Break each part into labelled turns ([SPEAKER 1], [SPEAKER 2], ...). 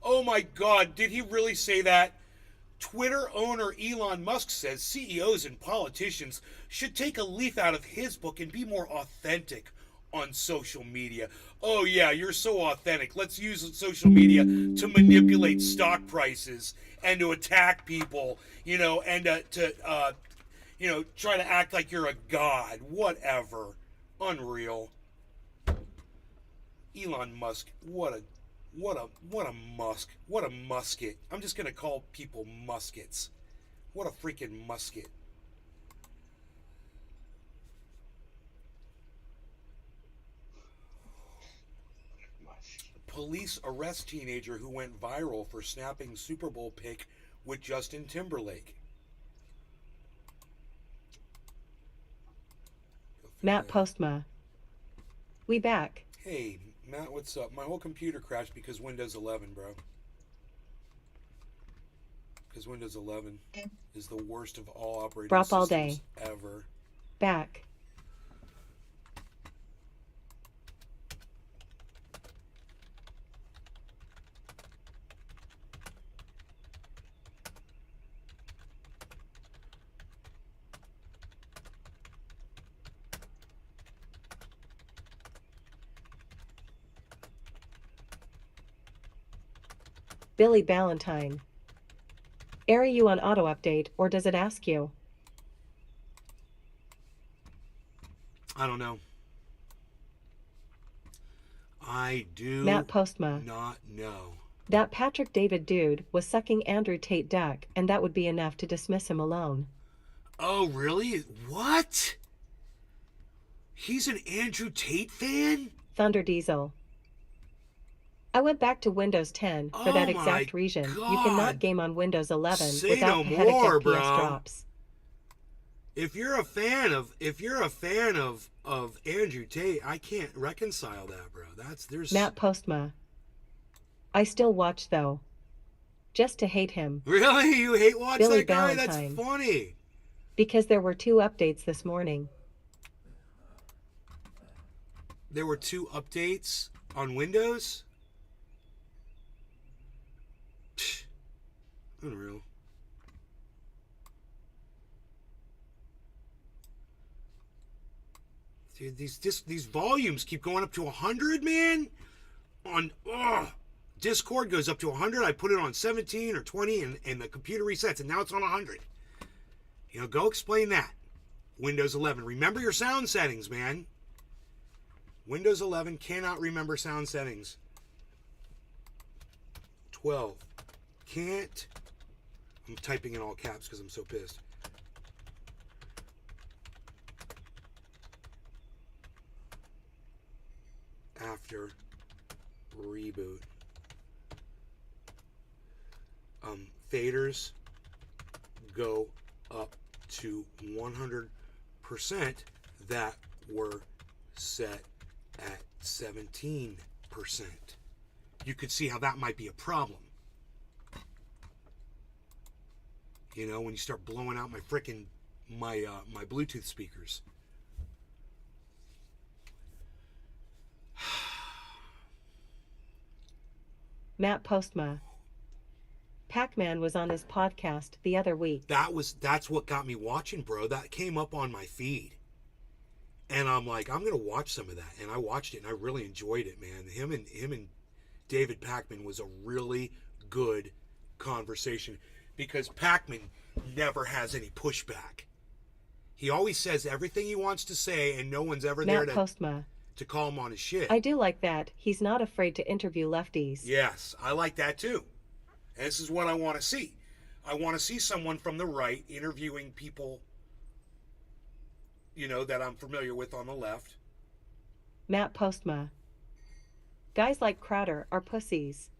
[SPEAKER 1] Oh my God, did he really say that? Twitter owner Elon Musk says CEOs and politicians should take a leaf out of his book and be more authentic on social media. Oh, yeah, you're so authentic. Let's use social media to manipulate stock prices and to attack people, and try to act like you're a god. Whatever. Unreal. Elon Musk, what a Musk. What a musket. I'm just gonna call people muskets. What a freaking musket. Police arrest teenager who went viral for snapping Super Bowl pic with Justin Timberlake.
[SPEAKER 2] Matt Postma. We back.
[SPEAKER 1] Hey, Matt, what's up? My whole computer crashed because Windows 11, bro. Because Windows 11 is the worst of all operating
[SPEAKER 2] Brop all
[SPEAKER 1] systems
[SPEAKER 2] day.
[SPEAKER 1] ever.
[SPEAKER 2] Back. Billy Ballantyne. Are you on auto update or does it ask you?
[SPEAKER 1] I don't know. I
[SPEAKER 2] Matt
[SPEAKER 1] do
[SPEAKER 2] Postma.
[SPEAKER 1] not know.
[SPEAKER 2] That Patrick David dude was sucking Andrew Tate duck and that would be enough to dismiss him alone.
[SPEAKER 1] Oh, really? What? He's an Andrew Tate fan?
[SPEAKER 2] Thunder Diesel. I went back to Windows 10 for that
[SPEAKER 1] Oh my
[SPEAKER 2] exact reason. You cannot
[SPEAKER 1] God.
[SPEAKER 2] game on Windows 11
[SPEAKER 1] Say
[SPEAKER 2] without
[SPEAKER 1] no
[SPEAKER 2] pathetic
[SPEAKER 1] more,
[SPEAKER 2] FPS
[SPEAKER 1] bro.
[SPEAKER 2] drops.
[SPEAKER 1] If you're a fan of Andrew Tate, I can't reconcile that, bro. There's
[SPEAKER 2] Matt Postma. I still watch though. Just to hate him.
[SPEAKER 1] really, you hate watch
[SPEAKER 2] Billy
[SPEAKER 1] that guy? That's
[SPEAKER 2] Ballantyne.
[SPEAKER 1] funny.
[SPEAKER 2] Because there were 2 updates this morning.
[SPEAKER 1] There were 2 updates on Windows. Psh, unreal. Dude, these volumes keep going up to 100, man. Discord goes up to 100. I put it on 17 or 20, and the computer resets, and now it's on 100. Go explain that. Windows 11. Remember your sound settings, man. Windows 11 cannot remember sound settings. 12. Can't. I'm typing in all caps because I'm so pissed. After reboot. Faders go up to 100% that were set at 17%. You could see how that might be a problem. When you start blowing out my frickin' my Bluetooth speakers.
[SPEAKER 2] Matt Postma. Pac-Man was on his podcast the other week.
[SPEAKER 1] That's what got me watching, bro. That came up on my feed. And I'm like, I'm gonna watch some of that. And I watched it and I really enjoyed it, man. Him and David Pacman was a really good conversation because Pacman never has any pushback. He always says everything he wants to say and no one's ever there
[SPEAKER 2] Matt Postma.
[SPEAKER 1] to call him on his shit.
[SPEAKER 2] I do like that. He's not afraid to interview lefties.
[SPEAKER 1] Yes, I like that too. And this is what I want to see. I want to see someone from the right interviewing people, that I'm familiar with on the left.
[SPEAKER 2] Matt Postma. Guys like Crowder are pussies.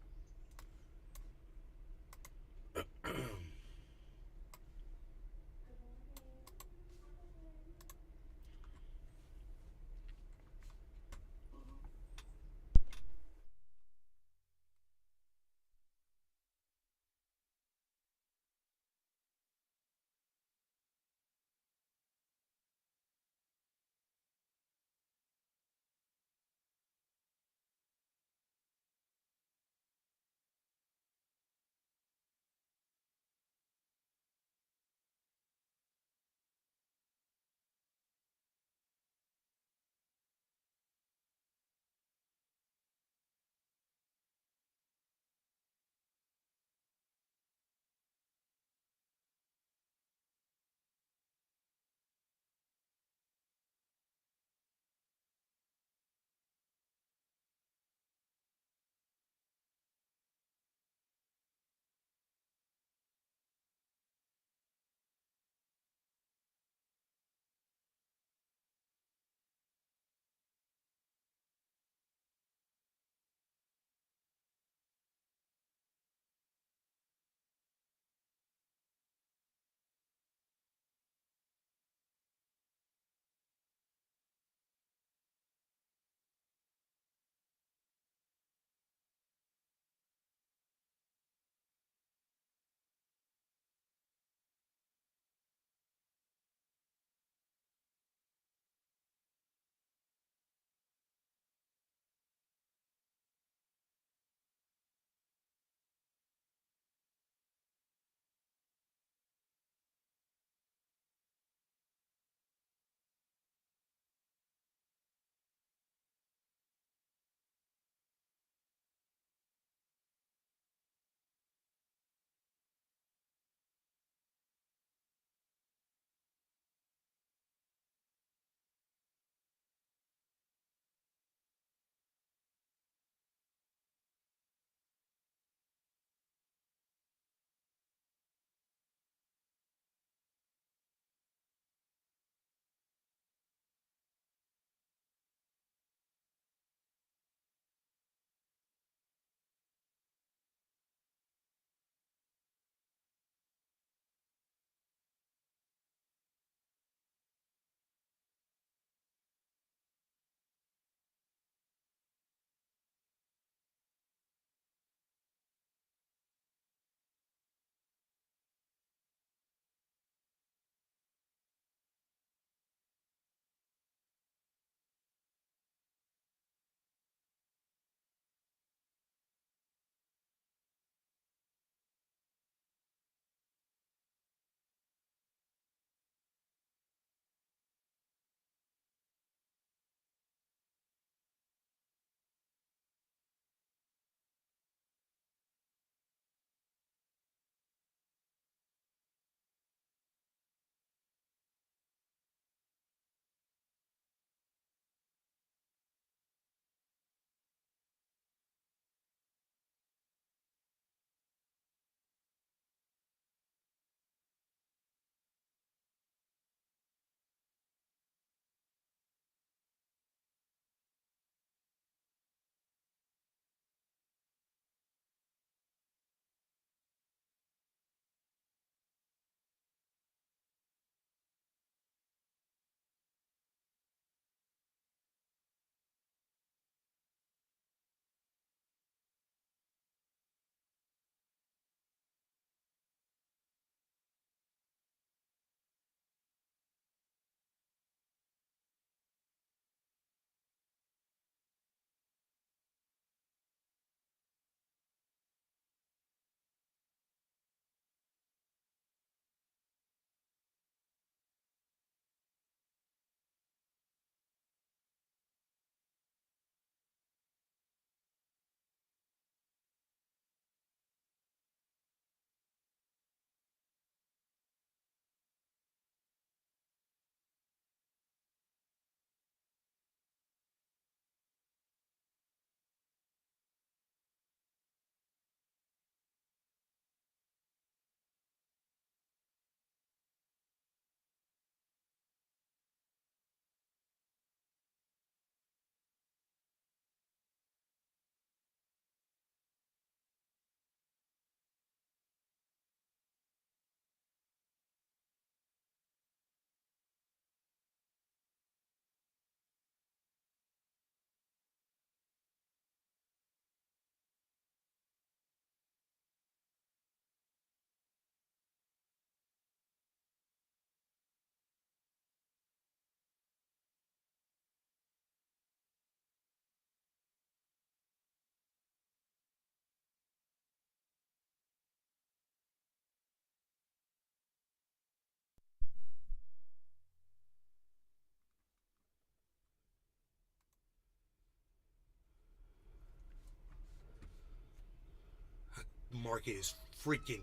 [SPEAKER 1] market is freaking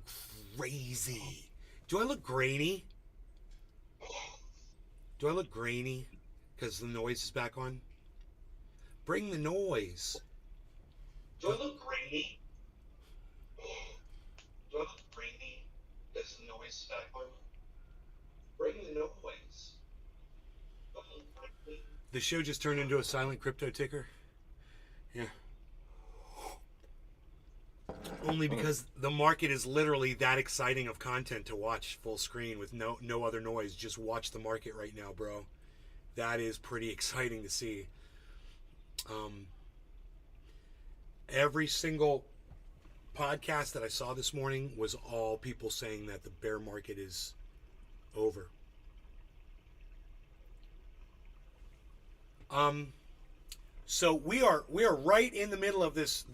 [SPEAKER 1] crazy. Do I look grainy? Do I look grainy? Because the noise is back on? Bring the noise. Do I look grainy? Do I look grainy? Because the noise is back on? Bring the noise. The show just turned into a silent crypto ticker? Yeah. Only because the market is literally that exciting of content to watch full screen with no other noise. Just watch the market right now, bro. That is pretty exciting to see. Every single podcast that I saw this morning was all people saying that the bear market is over. So we are right in the middle of this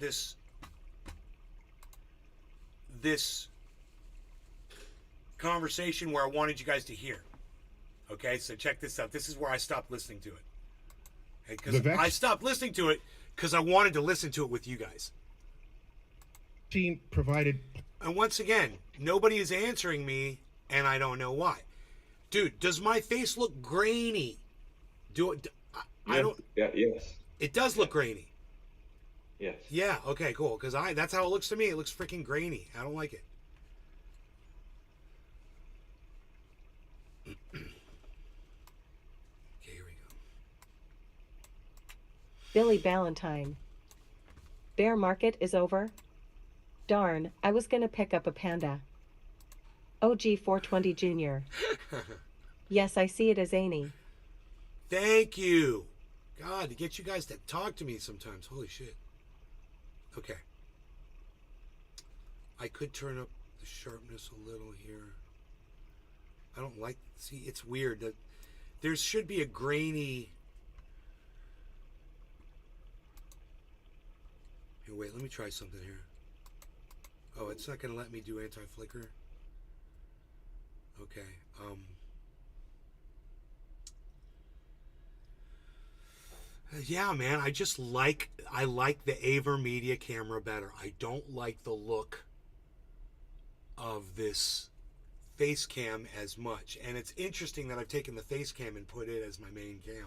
[SPEAKER 1] conversation where I wanted you guys to hear. Okay, so check this out. This is where I stopped listening to it. Because I stopped listening to it because I wanted to listen to it with you guys.
[SPEAKER 3] Team provided.
[SPEAKER 1] And once again, nobody is answering me, and I don't know why. Dude, does my face look grainy? I don't.
[SPEAKER 4] Yeah. Yes.
[SPEAKER 1] It does look grainy.
[SPEAKER 4] Yes.
[SPEAKER 1] Yeah. Okay. Cool. Because that's how it looks to me. It looks freaking grainy. I don't like it. Okay. Here we go.
[SPEAKER 2] Billy Ballantyne. Bear market is over? Darn, I was gonna pick up a panda. OG 420 Jr. Yes, I see it as Annie.
[SPEAKER 1] Thank you. God, to get you guys to talk to me sometimes. Holy shit. Okay. I could turn up the sharpness a little here. I don't like... See, it's weird. That there should be a grainy... Here, wait, let me try something here. Oh, it's not going to let me do anti-flicker? Okay, yeah, man, I like the AverMedia camera better. I don't like the look of this face cam as much. And it's interesting that I've taken the face cam and put it as my main cam.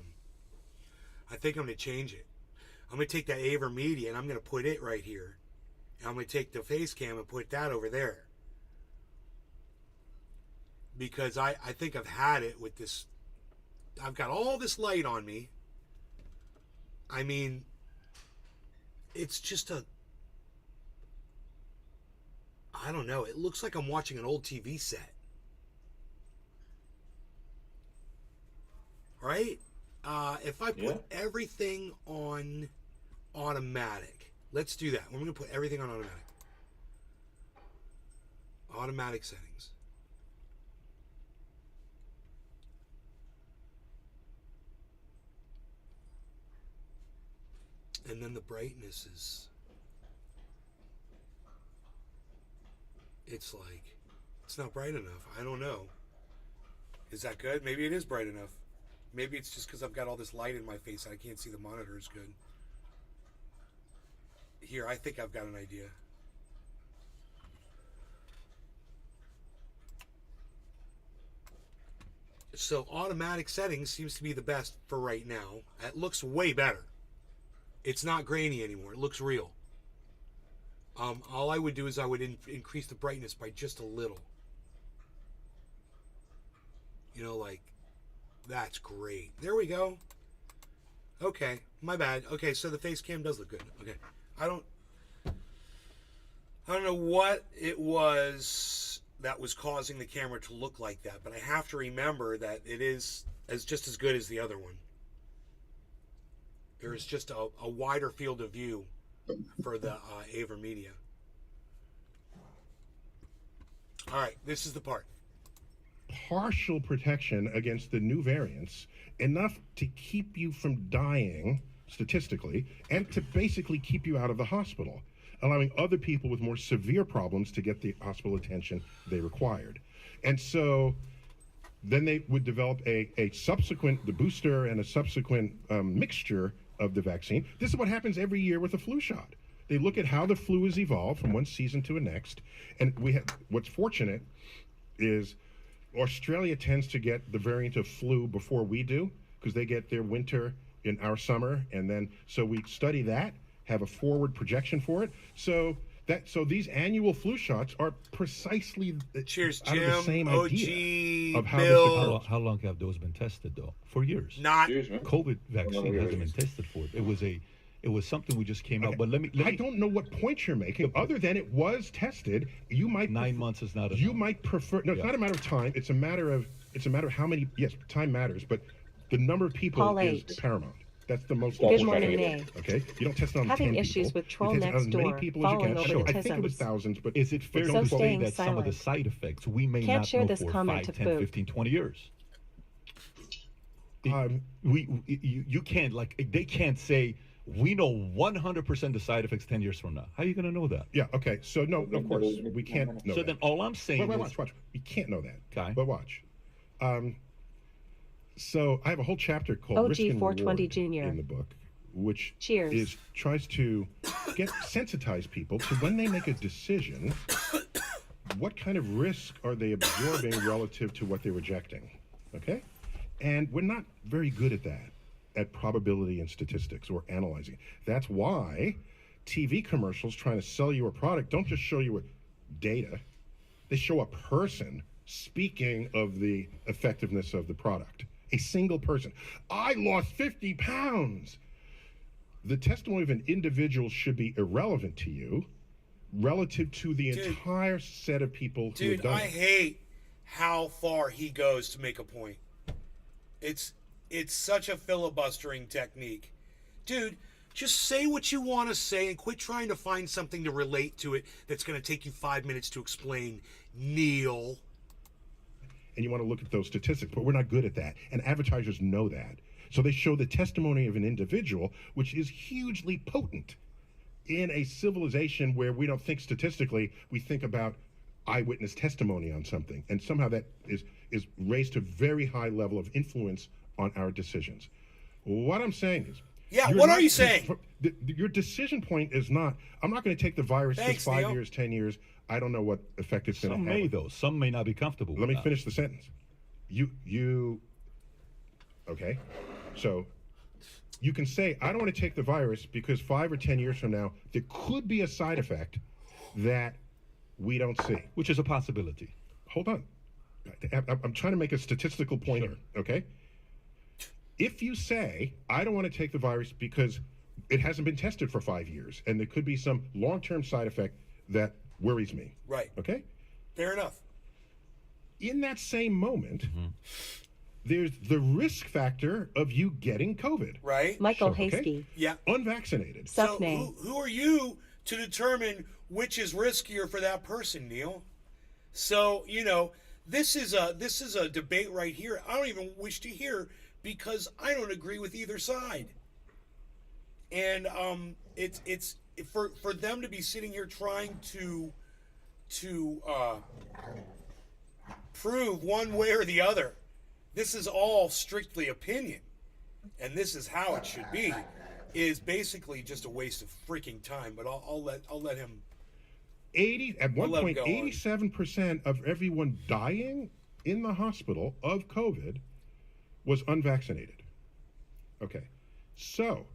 [SPEAKER 1] I think I'm going to change it. I'm going to take that AverMedia and I'm going to put it right here. And I'm going to take the face cam and put that over there. Because I think I've had it with this. I've got all this light on me. I mean, it's just I don't know. It looks like I'm watching an old TV set. Right? If I put everything on automatic. Let's do that. We're going to put everything on automatic. Automatic settings. And then the brightness is... It's like... It's not bright enough. I don't know. Is that good? Maybe it is bright enough. Maybe it's just because I've got all this light in my face and I can't see the monitor as good. Here, I think I've got an idea. So automatic settings seems to be the best for right now. It looks way better. It's not grainy anymore. It looks real. All I would do is I would increase the brightness by just a little. You know, like, that's great. There we go. Okay, my bad. Okay, so the face cam does look good. Okay, I don't know what it was that was causing the camera to look like that, but I have to remember that it is just as good as the other one. There is just a wider field of view for the AverMedia. All right, this is the part.
[SPEAKER 3] Partial protection against the new variants, enough to keep you from dying statistically, and to basically keep you out of the hospital, allowing other people with more severe problems to get the hospital attention they required. And so then they would develop a subsequent, the booster and a subsequent mixture of the vaccine. This is what happens every year with a flu shot. They look at how the flu has evolved from one season to the next. And what's fortunate is Australia tends to get the variant of flu before we do, because they get their winter in our summer, and then so we study that, have a forward projection for it. So these annual flu shots are precisely
[SPEAKER 1] Cheers,
[SPEAKER 3] out of the
[SPEAKER 1] Jim,
[SPEAKER 3] same
[SPEAKER 1] OG,
[SPEAKER 3] idea of how
[SPEAKER 1] Bill.
[SPEAKER 3] this occurs.
[SPEAKER 4] How long have those been tested, though? For years.
[SPEAKER 1] Not
[SPEAKER 5] Cheers, man.
[SPEAKER 4] COVID vaccine hasn't been tested for it. It was something we just came out. But let me.
[SPEAKER 3] I don't know what point you're making, other than it was tested. You might
[SPEAKER 4] 9 months is not enough.
[SPEAKER 3] You might prefer. No, it's
[SPEAKER 4] Yeah.
[SPEAKER 3] not a matter of time. It's a matter of how many. Yes, time matters, but the number of people
[SPEAKER 2] Paul
[SPEAKER 3] is
[SPEAKER 2] H.
[SPEAKER 3] paramount. That's the most
[SPEAKER 5] Good
[SPEAKER 3] important
[SPEAKER 2] morning,
[SPEAKER 3] thing.
[SPEAKER 2] Nay.
[SPEAKER 3] Okay, you don't test it on
[SPEAKER 2] Having
[SPEAKER 3] 10
[SPEAKER 2] issues
[SPEAKER 3] people.
[SPEAKER 2] with troll
[SPEAKER 3] You test it
[SPEAKER 2] next
[SPEAKER 3] on as many
[SPEAKER 2] door,
[SPEAKER 3] people as you
[SPEAKER 2] following
[SPEAKER 3] can.
[SPEAKER 2] over
[SPEAKER 3] Sure,
[SPEAKER 2] the
[SPEAKER 3] I think it was
[SPEAKER 2] tisms.
[SPEAKER 3] thousands, but
[SPEAKER 4] Is it fair
[SPEAKER 3] don't
[SPEAKER 4] to
[SPEAKER 3] quote
[SPEAKER 4] say
[SPEAKER 2] staying
[SPEAKER 4] that some of the
[SPEAKER 2] silent.
[SPEAKER 4] side effects we may
[SPEAKER 2] Can't
[SPEAKER 4] not
[SPEAKER 2] share
[SPEAKER 4] know
[SPEAKER 2] this
[SPEAKER 4] for
[SPEAKER 2] comment
[SPEAKER 4] 5,
[SPEAKER 2] to
[SPEAKER 4] 10,
[SPEAKER 2] Boo.
[SPEAKER 4] 15, 20 years?
[SPEAKER 3] Um,
[SPEAKER 4] You can't, they can't say, we know 100% the side effects 10 years from now. How are you going to know that?
[SPEAKER 3] yeah. Okay. So no, of course we can't know
[SPEAKER 4] So
[SPEAKER 3] that.
[SPEAKER 4] then all I'm saying
[SPEAKER 3] Wait,
[SPEAKER 4] is,
[SPEAKER 3] watch. We can't know that.
[SPEAKER 4] Okay.
[SPEAKER 3] But watch. So I have a whole chapter called
[SPEAKER 2] OG
[SPEAKER 3] Risk and
[SPEAKER 2] 420
[SPEAKER 3] Reward
[SPEAKER 2] Jr.
[SPEAKER 3] in the book, which
[SPEAKER 2] Cheers.
[SPEAKER 3] tries to sensitize people to when they make a decision, what kind of risk are they absorbing relative to what they're rejecting? Okay? And we're not very good at that, at probability and statistics or analyzing. That's why TV commercials trying to sell you a product don't just show you data, they show a person speaking of the effectiveness of the product. A single person. I lost 50 pounds. The testimony of an individual should be irrelevant to you relative to the entire set of people who have
[SPEAKER 1] Dude,
[SPEAKER 3] done
[SPEAKER 1] I
[SPEAKER 3] it.
[SPEAKER 1] hate how far he goes to make a point. It's such a filibustering technique. Dude, just say what you want to say and quit trying to find something to relate to it that's going to take you 5 minutes to explain, Neil.
[SPEAKER 3] And you want to look at those statistics, but we're not good at that. And advertisers know that. So they show the testimony of an individual, which is hugely potent in a civilization where we don't think statistically, we think about eyewitness testimony on something. And somehow that is raised to a very high level of influence on our decisions. What I'm saying is,
[SPEAKER 1] Yeah,
[SPEAKER 3] you're
[SPEAKER 1] what
[SPEAKER 3] not
[SPEAKER 1] are you saying?
[SPEAKER 3] Your decision point is not, I'm not going to take the virus
[SPEAKER 1] Thanks,
[SPEAKER 3] for 5
[SPEAKER 1] Neil.
[SPEAKER 3] years, 10 years. I don't know what effect it's going to
[SPEAKER 4] some
[SPEAKER 3] have.
[SPEAKER 4] may, though. Some may not be comfortable with
[SPEAKER 3] Let me
[SPEAKER 4] that.
[SPEAKER 3] finish the sentence. Okay. So you can say, I don't want to take the virus because 5 or 10 years from now, there could be a side effect that we don't see.
[SPEAKER 4] Which is a possibility.
[SPEAKER 3] Hold on. I'm trying to make a statistical point here, okay? If you say, I don't want to take the virus because it hasn't been tested for 5 years and there could be some long-term side effect that worries me.
[SPEAKER 1] Right.
[SPEAKER 3] Okay?
[SPEAKER 1] Fair enough.
[SPEAKER 3] In that same moment, there's the risk factor of you getting COVID.
[SPEAKER 1] Right?
[SPEAKER 2] Michael
[SPEAKER 3] Sure, okay.
[SPEAKER 2] Hasky.
[SPEAKER 1] Yeah.
[SPEAKER 3] Unvaccinated.
[SPEAKER 1] So
[SPEAKER 2] Suckney.
[SPEAKER 1] who are you to determine which is riskier for that person, Neil? So, this is a debate right here I don't even wish to hear because I don't agree with either side. And it's for them to be sitting here trying to prove one way or the other. This is all strictly opinion, and this is how it should be. Is basically just a waste of freaking time. But I'll let him.
[SPEAKER 3] At one
[SPEAKER 1] I'll let
[SPEAKER 3] point,
[SPEAKER 1] it go on.
[SPEAKER 3] 87% of everyone dying in the hospital of COVID was unvaccinated. Okay. So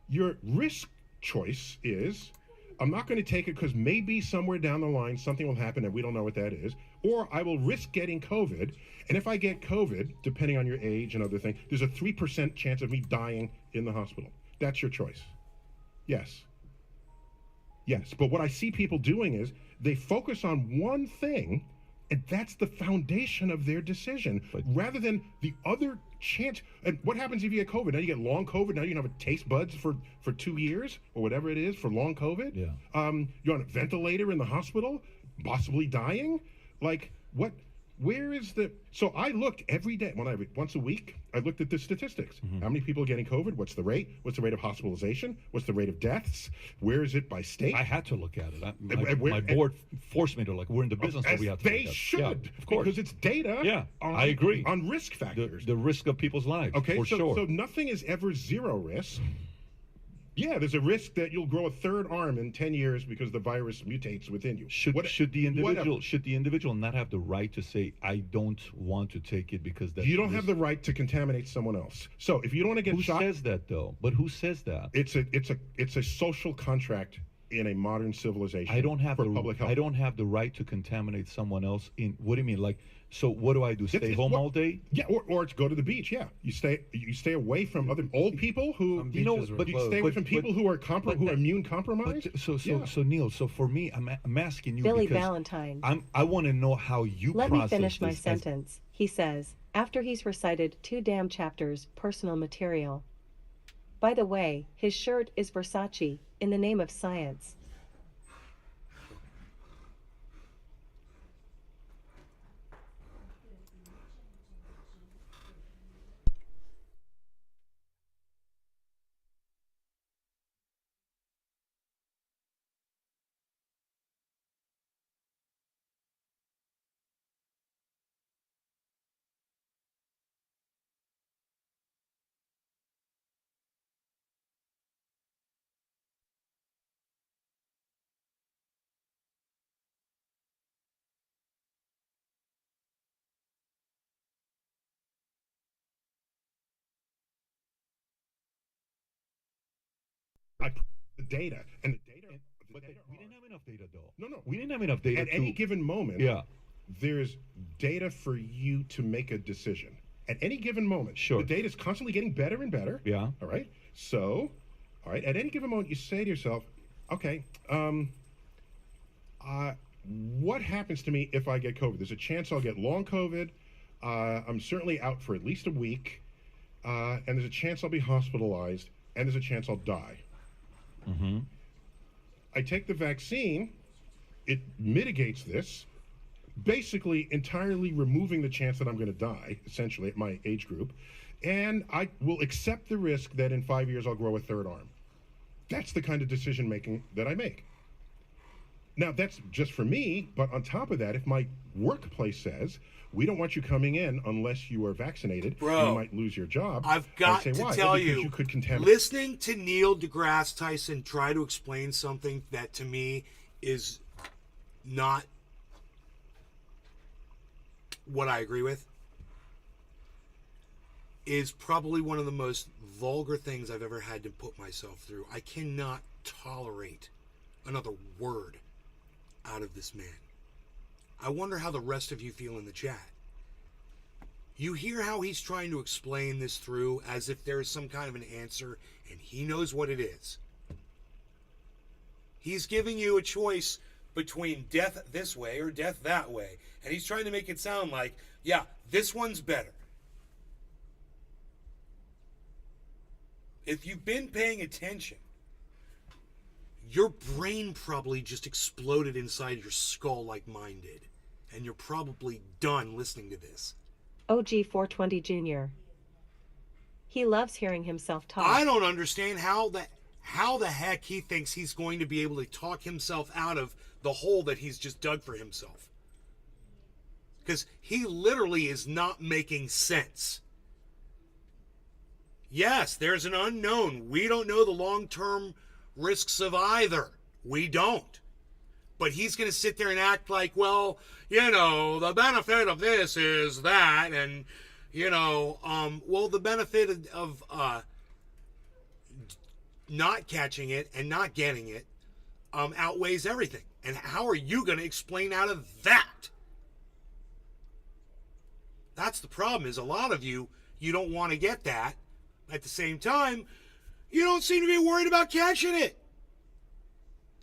[SPEAKER 3] your risk choice is, I'm not going to take it because maybe somewhere down the line something will happen and we don't know what that is, or I will risk getting COVID. And if I get COVID, depending on your age and other things, there's a 3% chance of me dying in the hospital. That's your choice. Yes. Yes. But what I see people doing is they focus on one thing, and that's the foundation of their decision, rather than the other chance. And what happens if you get COVID? Now you get long COVID. Now you don't have taste buds for 2 years or whatever it is for long COVID.
[SPEAKER 4] Yeah.
[SPEAKER 3] You're on a ventilator in the hospital, possibly dying. Like what? Where is the? So I looked every day once a week. I looked at the statistics. How many people are getting COVID? What's the rate? What's the rate of hospitalization? What's the rate of deaths? Where is it by state?
[SPEAKER 4] I had to look at it.
[SPEAKER 3] And
[SPEAKER 4] My board forced me to look. We're in the business where
[SPEAKER 3] As
[SPEAKER 4] we have to
[SPEAKER 3] they
[SPEAKER 4] look at it.
[SPEAKER 3] should,
[SPEAKER 4] Yeah, of course.
[SPEAKER 3] because it's data.
[SPEAKER 4] Yeah, I agree.
[SPEAKER 3] On risk factors.
[SPEAKER 4] The risk of people's lives,
[SPEAKER 3] Okay,
[SPEAKER 4] for
[SPEAKER 3] so
[SPEAKER 4] sure.
[SPEAKER 3] so nothing is ever zero risk. Yeah, there's a risk that you'll grow a third arm in 10 years because the virus mutates within you.
[SPEAKER 4] Should
[SPEAKER 3] What-
[SPEAKER 4] should the individual
[SPEAKER 3] whatever.
[SPEAKER 4] should the individual not have the right to say I don't want to take it because that's
[SPEAKER 3] You don't have the right to contaminate someone else. So if you don't want to get
[SPEAKER 4] Who
[SPEAKER 3] shot,
[SPEAKER 4] says that though? But who says that?
[SPEAKER 3] it's a social contract in a modern civilization.
[SPEAKER 4] I don't have
[SPEAKER 3] for public health.
[SPEAKER 4] I don't have the right to contaminate someone else. In what do you mean? Like, so what do I do? Stay
[SPEAKER 3] It's
[SPEAKER 4] home
[SPEAKER 3] what-
[SPEAKER 4] all day?
[SPEAKER 3] Yeah, or to go to the beach. Yeah, you stay away from other old people who
[SPEAKER 5] Some
[SPEAKER 4] You know,
[SPEAKER 5] beaches were
[SPEAKER 4] but-
[SPEAKER 3] you
[SPEAKER 5] closed.
[SPEAKER 3] stay away
[SPEAKER 4] but-
[SPEAKER 3] from people who are who are immune compromised.
[SPEAKER 4] But so
[SPEAKER 3] Yeah.
[SPEAKER 4] Neil. So for me, I'm asking you
[SPEAKER 2] Billy
[SPEAKER 4] because
[SPEAKER 2] Valentine.
[SPEAKER 4] I want to know how you
[SPEAKER 2] Let me
[SPEAKER 4] process
[SPEAKER 2] finish my
[SPEAKER 4] this as-
[SPEAKER 2] sentence, he says, after he's recited 2 damn chapters personal material. By the way, his shirt is Versace, in the name of science.
[SPEAKER 3] The data and the data.
[SPEAKER 4] But we didn't have enough data though.
[SPEAKER 3] No.
[SPEAKER 4] We didn't have enough data
[SPEAKER 3] At
[SPEAKER 4] to,
[SPEAKER 3] any given moment,
[SPEAKER 4] Yeah.
[SPEAKER 3] there's data for you to make a decision. At any given moment,
[SPEAKER 4] Sure.
[SPEAKER 3] the data is constantly getting better and better.
[SPEAKER 4] Yeah.
[SPEAKER 3] All right. So, all right. At any given moment, you say to yourself, "Okay, what happens to me if I get COVID? There's a chance I'll get long COVID. I'm certainly out for at least a week, and there's a chance I'll be hospitalized, and there's a chance I'll die."
[SPEAKER 4] Mm-hmm.
[SPEAKER 3] I take the vaccine, it mitigates this, basically entirely removing the chance that I'm going to die, essentially, at my age group, and I will accept the risk that in 5 years I'll grow a third arm. That's the kind of decision making that I make. Now, that's just for me, but on top of that, if my workplace says, we don't want you coming in unless you are vaccinated,
[SPEAKER 1] Bro,
[SPEAKER 3] you might lose your job.
[SPEAKER 1] I've
[SPEAKER 3] I'd
[SPEAKER 1] got
[SPEAKER 3] say,
[SPEAKER 1] to
[SPEAKER 3] why?
[SPEAKER 1] tell
[SPEAKER 3] Well, because
[SPEAKER 1] you,
[SPEAKER 3] you could contaminate.
[SPEAKER 1] listening to Neil deGrasse Tyson try to explain something that to me is not what I agree with is probably one of the most vulgar things I've ever had to put myself through. I cannot tolerate another word out of this man. I wonder how the rest of you feel in the chat. You hear how he's trying to explain this through as if there is some kind of an answer and he knows what it is. He's giving you a choice between death this way or death that way. And he's trying to make it sound like, yeah, this one's better. If you've been paying attention, your brain probably just exploded inside your skull like mine did. And you're probably done listening to this.
[SPEAKER 2] OG 420 Jr. He loves hearing himself talk.
[SPEAKER 1] I don't understand how the heck he thinks he's going to be able to talk himself out of the hole that he's just dug for himself. Because he literally is not making sense. Yes, there's an unknown. We don't know the long-term risks of either. We don't. But he's going to sit there and act like, well, you know, the benefit of this is that, and, you know, well, the benefit of not catching it and not getting it outweighs everything. And how are you going to explain out of that? That's the problem, is a lot of you don't want to get that. At the same time, you don't seem to be worried about catching it.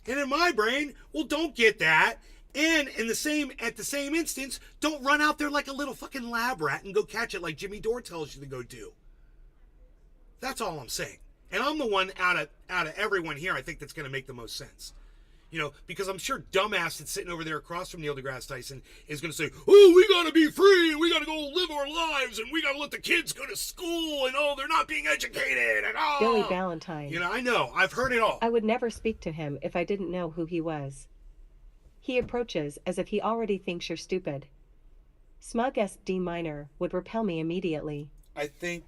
[SPEAKER 1] And in my brain, well, don't get that. And at the same instance, don't run out there like a little fucking lab rat and go catch it like Jimmy Dore tells you to go do. That's all I'm saying. And I'm the one out of everyone here, I think, that's going to make the most sense. You know, because I'm sure dumbass that's sitting over there across from Neil deGrasse Tyson is going to say, oh, we got to be free, and we got to go live our lives, and we got to let the kids go to school, and oh, they're not being educated, and oh.
[SPEAKER 2] Billy Valentine.
[SPEAKER 1] You know, I know. I've heard it all.
[SPEAKER 2] I would never speak to him if I didn't know who he was. He approaches as if he already thinks you're stupid. Smug D minor would repel me immediately.
[SPEAKER 1] I think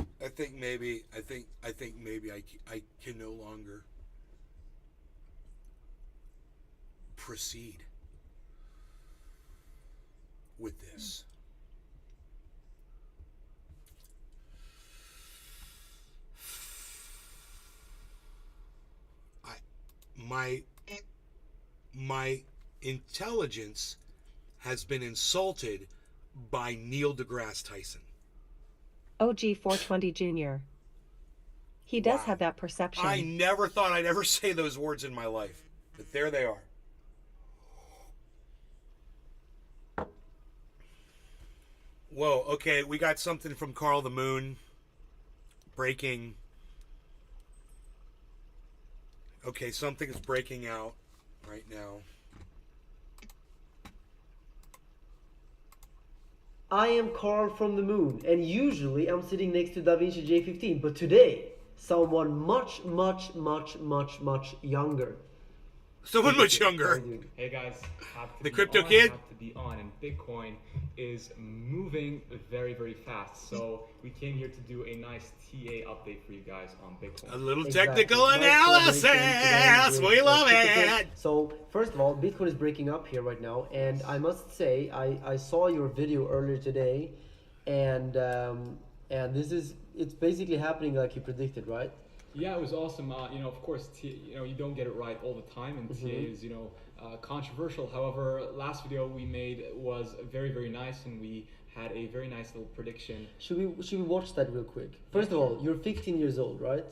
[SPEAKER 1] maybe I can no longer proceed with this. My intelligence has been insulted by Neil deGrasse Tyson.
[SPEAKER 2] OG 420 Jr. He does
[SPEAKER 1] Wow.
[SPEAKER 2] have that perception.
[SPEAKER 1] I never thought I'd ever say those words in my life, but there they are. Whoa, okay, we got something from Carl the Moon. Breaking. Okay, something is breaking out right now.
[SPEAKER 5] I am Carl from the moon, and usually I'm sitting next to DaVinci J15, but today, someone much younger.
[SPEAKER 1] Someone much
[SPEAKER 5] How are
[SPEAKER 1] younger.
[SPEAKER 5] you doing?
[SPEAKER 6] Hey guys, have to
[SPEAKER 1] The
[SPEAKER 6] be
[SPEAKER 1] crypto
[SPEAKER 6] on,
[SPEAKER 1] kid?
[SPEAKER 6] have to be on, and Bitcoin is moving very fast. So we came here to do a nice TA update for you guys on Bitcoin.
[SPEAKER 1] A little
[SPEAKER 5] Exactly.
[SPEAKER 1] technical
[SPEAKER 5] Nice collaboration
[SPEAKER 1] analysis.
[SPEAKER 5] today
[SPEAKER 1] We
[SPEAKER 5] with
[SPEAKER 1] love
[SPEAKER 5] Crypto
[SPEAKER 1] it.
[SPEAKER 5] Kid. So, first of all, Bitcoin is breaking up here right now, and I must say, I saw your video earlier today, and it's basically happening like you predicted, right?
[SPEAKER 6] Yeah, it was awesome. Of course, you don't get it right all the time, and TA is, controversial. However, last video we made was very nice, and we had a very nice little prediction.
[SPEAKER 5] Should we watch that real quick? First of all, you're 15 years old, right?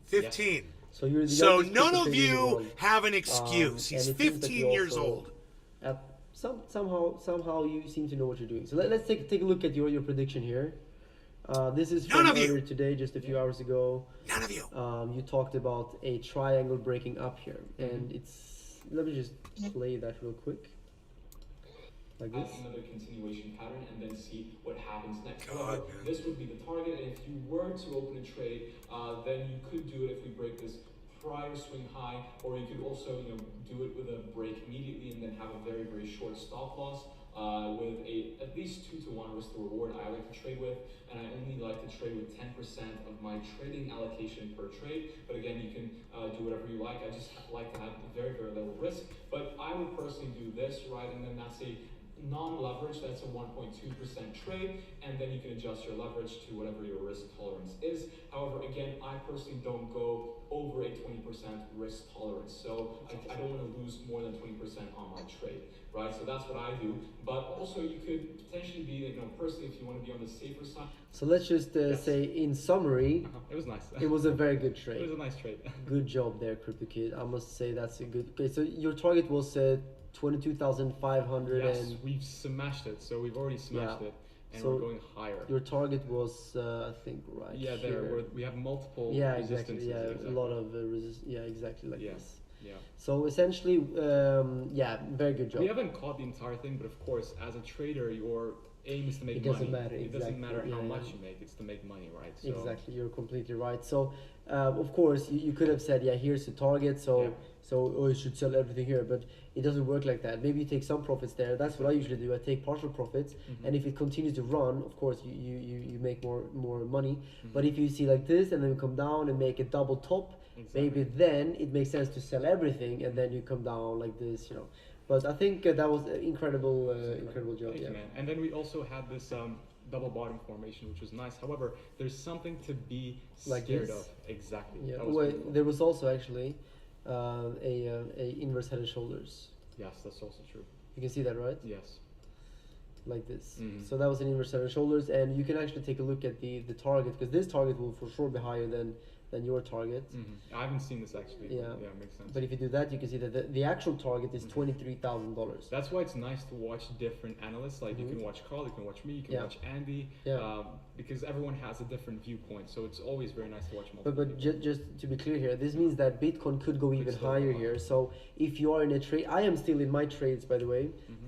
[SPEAKER 1] 15.
[SPEAKER 5] So you're the
[SPEAKER 1] So
[SPEAKER 5] youngest
[SPEAKER 1] none
[SPEAKER 5] crypto
[SPEAKER 1] of
[SPEAKER 5] trader in the
[SPEAKER 1] you
[SPEAKER 5] world.
[SPEAKER 1] have an excuse.
[SPEAKER 5] And
[SPEAKER 1] He's
[SPEAKER 5] it seems that
[SPEAKER 1] 15
[SPEAKER 5] you
[SPEAKER 1] years
[SPEAKER 5] also,
[SPEAKER 1] old.
[SPEAKER 5] somehow you seem to know what you're doing. So let's take a look at your prediction here. This is
[SPEAKER 1] None
[SPEAKER 5] from
[SPEAKER 1] of you.
[SPEAKER 5] earlier today, just a few hours ago.
[SPEAKER 1] None of you.
[SPEAKER 5] You talked about a triangle breaking up here, and let me just play that real quick, like this.
[SPEAKER 6] As another continuation pattern, and then see what happens next.
[SPEAKER 1] God,
[SPEAKER 6] However,
[SPEAKER 1] man.
[SPEAKER 6] this would be the target, and if you were to open a trade, then you could do it if we break this prior swing high, or you could also do it with a break immediately and then have a very short stop loss with at least 2-to-1 risk to reward. I like to trade with, and I only like to trade with 10% of my trading allocation per trade. But again, you can do whatever you like. I just like to have very little risk. But I would personally do this, right? And then that's a non-leverage, that's a 1.2% trade, and then you can adjust your leverage to whatever your risk tolerance is. However, again, I personally don't go over a 20% risk tolerance, so I don't want to lose more than 20% on my trade, right? So that's what I do. But also, you could potentially be, personally, if you want to be on the safer side.
[SPEAKER 5] So let's just say, in summary,
[SPEAKER 6] It was nice.
[SPEAKER 5] it was a very good
[SPEAKER 6] It was
[SPEAKER 5] trade.
[SPEAKER 6] a nice trade.
[SPEAKER 5] Good job there, Crypto Kid. I must say that's a good. Okay, so your target was 22,500,
[SPEAKER 6] Yes,
[SPEAKER 5] and
[SPEAKER 6] we've smashed it. So we've already smashed it, and
[SPEAKER 5] So
[SPEAKER 6] we're going higher.
[SPEAKER 5] your target was, I think, right
[SPEAKER 6] Yeah,
[SPEAKER 5] here.
[SPEAKER 6] there. We have multiple
[SPEAKER 5] Yeah,
[SPEAKER 6] resistances.
[SPEAKER 5] exactly. Yeah,
[SPEAKER 6] exactly.
[SPEAKER 5] a lot of Yeah, exactly like
[SPEAKER 6] Yeah.
[SPEAKER 5] this.
[SPEAKER 6] Yeah.
[SPEAKER 5] So essentially, very good job.
[SPEAKER 6] We haven't caught the entire thing, but of course, as a trader, your aim is to make
[SPEAKER 5] It
[SPEAKER 6] money.
[SPEAKER 5] doesn't matter,
[SPEAKER 6] It doesn't
[SPEAKER 5] exactly.
[SPEAKER 6] matter how
[SPEAKER 5] Yeah,
[SPEAKER 6] much
[SPEAKER 5] yeah.
[SPEAKER 6] you make; it's to make money, right? So,
[SPEAKER 5] Exactly, you're completely right. So, of course, you could have said, yeah, here's the target, so
[SPEAKER 6] Yeah.
[SPEAKER 5] you should sell everything here, but it doesn't work like that. Maybe you take some profits there. That's what I usually do. I take partial profits, and if it continues to run, of course, you make more money. But if you see like this, and then you come down and make a double top, maybe then it makes sense to sell everything, and then you come down like this, But I think that was an incredible job.
[SPEAKER 6] Thank you, man. And then we also had this double bottom formation, which was nice. However, there's something to be
[SPEAKER 5] Like
[SPEAKER 6] scared
[SPEAKER 5] this?
[SPEAKER 6] of. Exactly.
[SPEAKER 5] Yeah.
[SPEAKER 6] That was
[SPEAKER 5] Well,
[SPEAKER 6] beautiful.
[SPEAKER 5] there was also actually a inverse head and shoulders.
[SPEAKER 6] Yes, that's also true.
[SPEAKER 5] You can see that, right?
[SPEAKER 6] Yes.
[SPEAKER 5] Like this.
[SPEAKER 6] Mhm.
[SPEAKER 5] So that was an inverse head and shoulders, and you can actually take a look at the target, because this target will for sure be higher than your target.
[SPEAKER 6] I haven't seen this actually.
[SPEAKER 5] Yeah.
[SPEAKER 6] Yeah, makes sense.
[SPEAKER 5] But if you do that, you can see that the actual target is $23,000.
[SPEAKER 6] That's why it's nice to watch different analysts. Like you can watch Carl, you can watch me, you can
[SPEAKER 5] Yeah.
[SPEAKER 6] watch Andy,
[SPEAKER 5] Yeah.
[SPEAKER 6] because everyone has a different viewpoint. So it's always very nice to watch multiple.
[SPEAKER 5] But just to be clear here, this means that Bitcoin could go even
[SPEAKER 6] still go
[SPEAKER 5] higher
[SPEAKER 6] higher.
[SPEAKER 5] here. So if you are in a trade, I am still in my trades, by the way.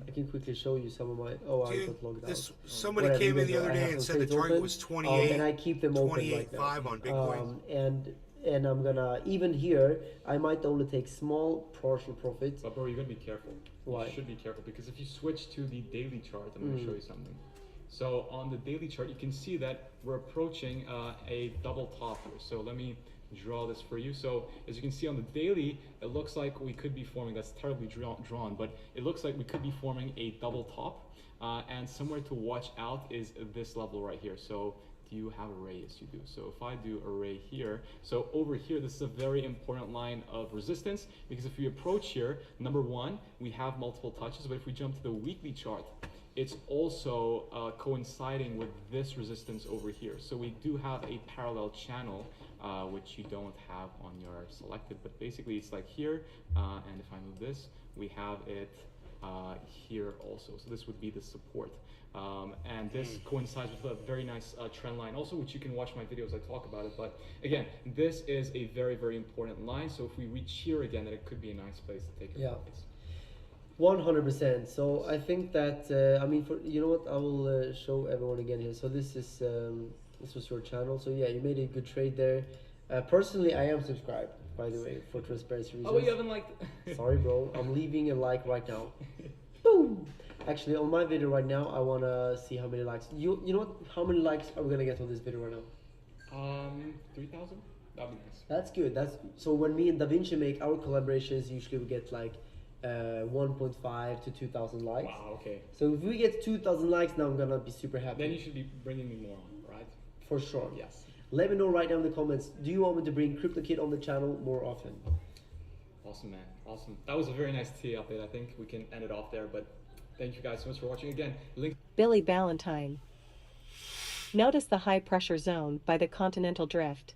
[SPEAKER 5] I can quickly show you some of my. Oh, I
[SPEAKER 1] Dude,
[SPEAKER 5] got logged
[SPEAKER 1] this,
[SPEAKER 5] out.
[SPEAKER 1] somebody
[SPEAKER 5] Whatever,
[SPEAKER 1] came
[SPEAKER 5] you
[SPEAKER 1] in
[SPEAKER 5] guys
[SPEAKER 1] the
[SPEAKER 5] know,
[SPEAKER 1] other
[SPEAKER 5] I
[SPEAKER 1] day
[SPEAKER 5] have
[SPEAKER 1] and
[SPEAKER 5] some
[SPEAKER 1] said the
[SPEAKER 5] trades
[SPEAKER 1] target
[SPEAKER 5] open,
[SPEAKER 1] was 28,
[SPEAKER 5] and I keep them open right now.
[SPEAKER 1] 28.5 on Bitcoin.
[SPEAKER 5] And I'm gonna, even here, I might only take small partial profits.
[SPEAKER 6] But bro, you gotta be careful.
[SPEAKER 5] Why?
[SPEAKER 6] You should be careful because if you switch to the daily chart, I'm gonna show you something. So on the daily chart, you can see that we're approaching a double top here. So let me draw this for you. So as you can see on the daily, it looks like we could be forming, that's terribly drawn, but it looks like we could be forming a double top. And somewhere to watch out is this level right here. So do you have array? Yes, you do. So if I do array here, so over here, this is a very important line of resistance, because if we approach here, number one, we have multiple touches, but if we jump to the weekly chart, it's also coinciding with this resistance over here. So we do have a parallel channel, which you don't have on your selected, but basically it's like here, and if I move this, we have it here also. So this would be the support. And this coincides with a very nice trend line also, which you can watch my videos, I talk about it. But again, this is a very, very important line. So if we reach here again, then it could be a nice place to take your profits.
[SPEAKER 5] 100%. So I think that I mean, for you know what, I will show everyone again here. So this is this was your channel. So yeah, you made a good trade there. Personally, I am subscribed, by the way, for transparency reasons.
[SPEAKER 6] Oh, you haven't liked?
[SPEAKER 5] Sorry, bro. I'm leaving a like right now. Boom. Actually, on my video right now, I wanna see how many likes. You know what? How many likes are we gonna get on this video right now?
[SPEAKER 6] 3,000. That'd be nice.
[SPEAKER 5] That's good. That's so when me and Da Vinci make our collaborations, usually we get like 1.5 to 2,000 likes.
[SPEAKER 6] Wow. Okay.
[SPEAKER 5] So if we get 2,000 likes, now I'm gonna be super happy.
[SPEAKER 6] Then you should be bringing me more on, right?
[SPEAKER 5] For sure.
[SPEAKER 6] Yes.
[SPEAKER 5] Let me know right now in the comments. Do you want me to bring CryptoKid on the channel more often?
[SPEAKER 6] Awesome, man. Awesome. That was a very nice TA update. I think we can end it off there, but thank you guys so much for watching again. Link.
[SPEAKER 2] Billy Ballantyne. Notice the high pressure zone by the continental drift.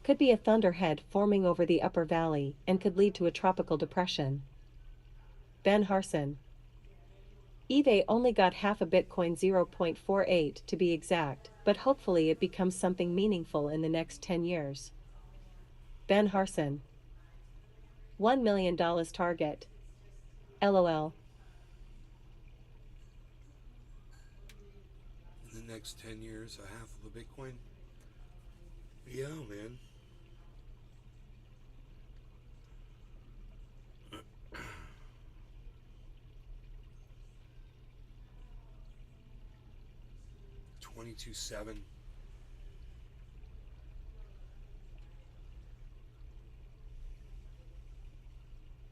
[SPEAKER 2] Could be a thunderhead forming over the upper valley and could lead to a tropical depression. Ben Harson. eBay only got half a Bitcoin, 0.48 to be exact, but hopefully it becomes something meaningful in the next 10 years. Ben Harson. $1 million target. LOL.
[SPEAKER 1] In the next 10 years, a half of a Bitcoin? Yeah, man. $22.7.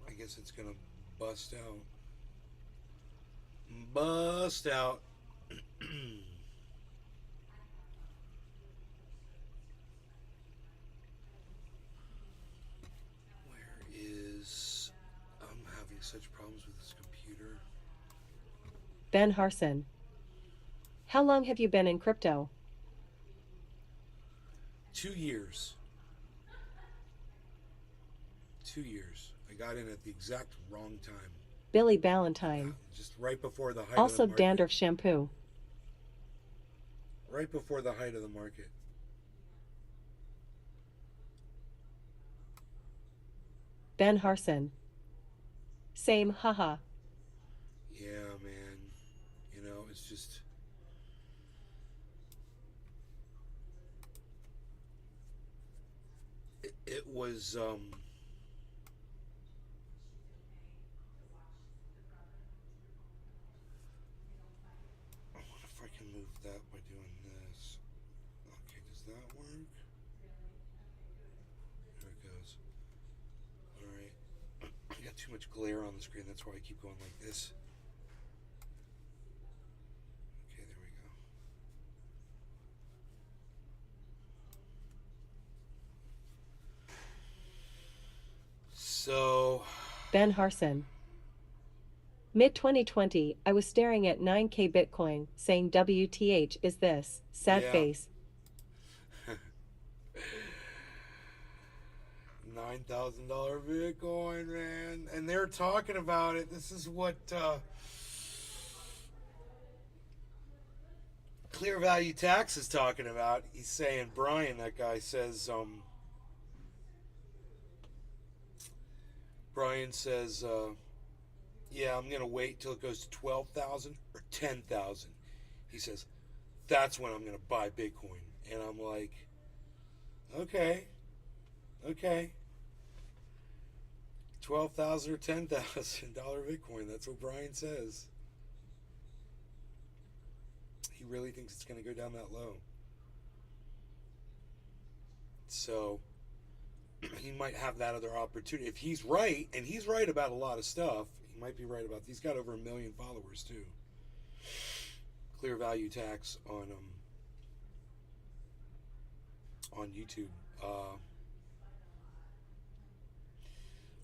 [SPEAKER 1] I guess it's gonna bust out. Bust out. Where is... I'm having such problems with this computer.
[SPEAKER 2] Ben Harson. How long have you been in crypto?
[SPEAKER 1] 2 years. 2 years. I got in at the exact wrong time.
[SPEAKER 2] Billy Ballantyne.
[SPEAKER 1] Just right before the height
[SPEAKER 2] Also
[SPEAKER 1] of the market.
[SPEAKER 2] dandruff shampoo.
[SPEAKER 1] Right before the height of the market.
[SPEAKER 2] Ben Harson. Same, haha.
[SPEAKER 1] Yeah, man. You know, it's just... It was, I wonder if I can move that by doing this. Okay, does that work? There it goes. Alright. I got too much glare on the screen, that's why I keep going like this. Okay, there we go. So...
[SPEAKER 2] Ben Harson. Mid-2020, I was staring at 9K Bitcoin, saying WTH is this, sad
[SPEAKER 1] Yeah.
[SPEAKER 2] face.
[SPEAKER 1] $9,000 Bitcoin, man. And they're talking about it. This is what Clear Value Tax is talking about. He's saying, Brian, that guy says, Brian says, yeah, I'm going to wait till it goes to 12,000 or 10,000. He says, that's when I'm going to buy Bitcoin. And I'm like, okay. 12,000 or $10,000 Bitcoin. That's what Brian says. He really thinks it's going to go down that low. So, he might have that other opportunity. If he's right, and he's right about a lot of stuff, he might be right about. He's got over 1 million followers too. Clear value tax on YouTube.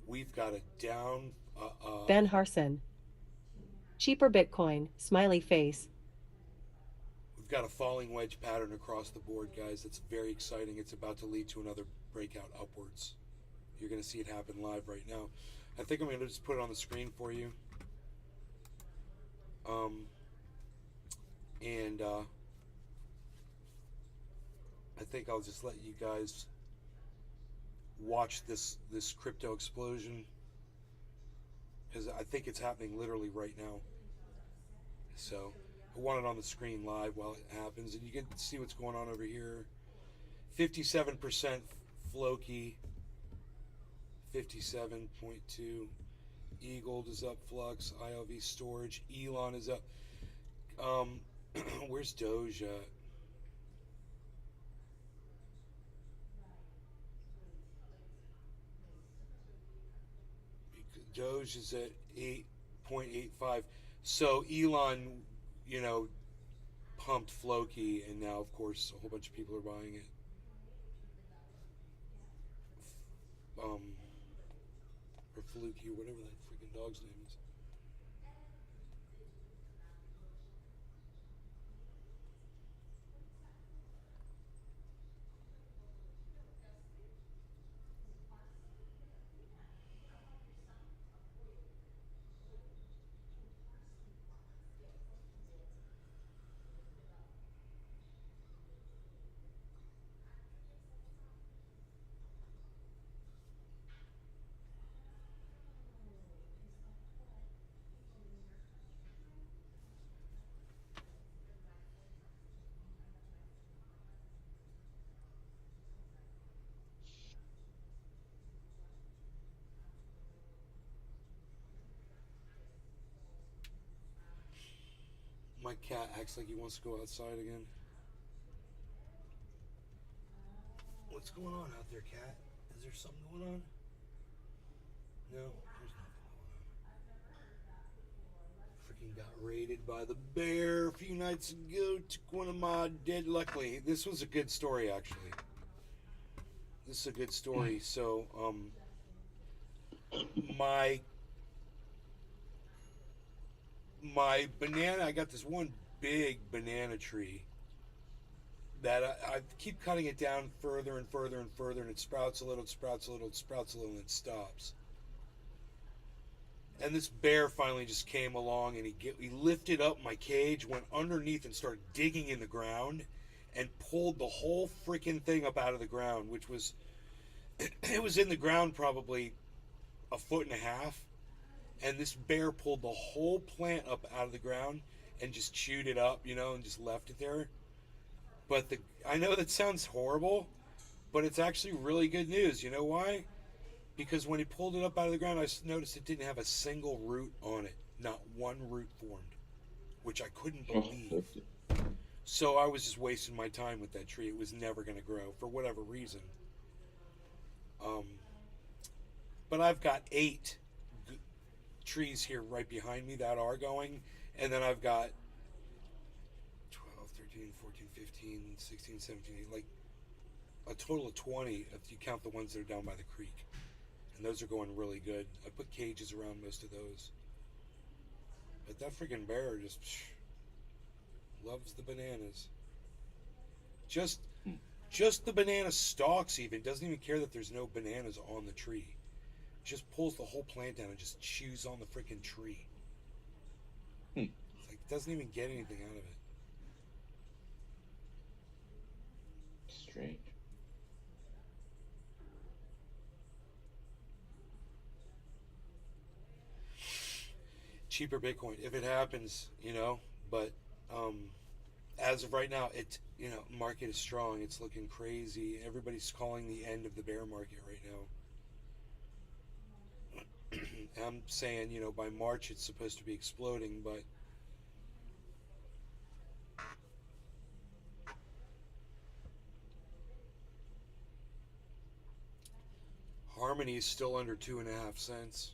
[SPEAKER 1] We've got a down.
[SPEAKER 2] Ben Harson. Cheaper Bitcoin, smiley face.
[SPEAKER 1] We've got a falling wedge pattern across the board, guys. That's very exciting. It's about to lead to another breakout upwards. You're going to see it happen live right now. I think I'm going to just put it on the screen for you. And I think I'll just let you guys watch this crypto explosion, because I think it's happening literally right now. So I want it on the screen live while it happens, and you can see what's going on over here. 57% Floki, 57.2. E-Gold is up, Flux, ILV Storage, Elon is up. Where's Doge at? Doge is at 8.85. So Elon, pumped Floki, and now, of course, a whole bunch of people are buying it. Or Fluky, or whatever that freaking dog's name is. My cat acts like he wants to go outside again. What's going on out there, cat? Is there something going on? No, there's nothing going on. Freaking got raided by the bear a few nights ago. Took one of my dead. Luckily, this was a good story, actually. This is a good story. So, my banana, I got this one big banana tree that I keep cutting it down further and further and further, and it sprouts a little, it sprouts a little, it sprouts a little, and it stops. And this bear finally just came along, and he lifted up my cage, went underneath, and started digging in the ground, and pulled the whole freaking thing up out of the ground, which was, it was in the ground probably 1.5 feet. And this bear pulled the whole plant up out of the ground and just chewed it up, and just left it there. But I know that sounds horrible, but it's actually really good news. You know why? Because when he pulled it up out of the ground, I noticed it didn't have a single root on it. Not one root formed, which I couldn't believe. So I was just wasting my time with that tree. It was never going to grow for whatever reason. But I've got 8 trees here right behind me that are going, and then I've got 12, 13, 14, 15, 16, 17, like a total of 20 if you count the ones that are down by the creek, and those are going really good. I put cages around most of those, but that freaking bear just loves the bananas. Just the banana stalks, even doesn't even care that there's no bananas on the tree. Just pulls the whole plant down and just chews on the freaking tree. It's like, doesn't even get anything out of it.
[SPEAKER 7] Strange.
[SPEAKER 1] Cheaper Bitcoin, if it happens, but as of right now, market is strong. It's looking crazy. Everybody's calling the end of the bear market right now. I'm saying, by March it's supposed to be exploding, but Harmony is still under 2.5 cents.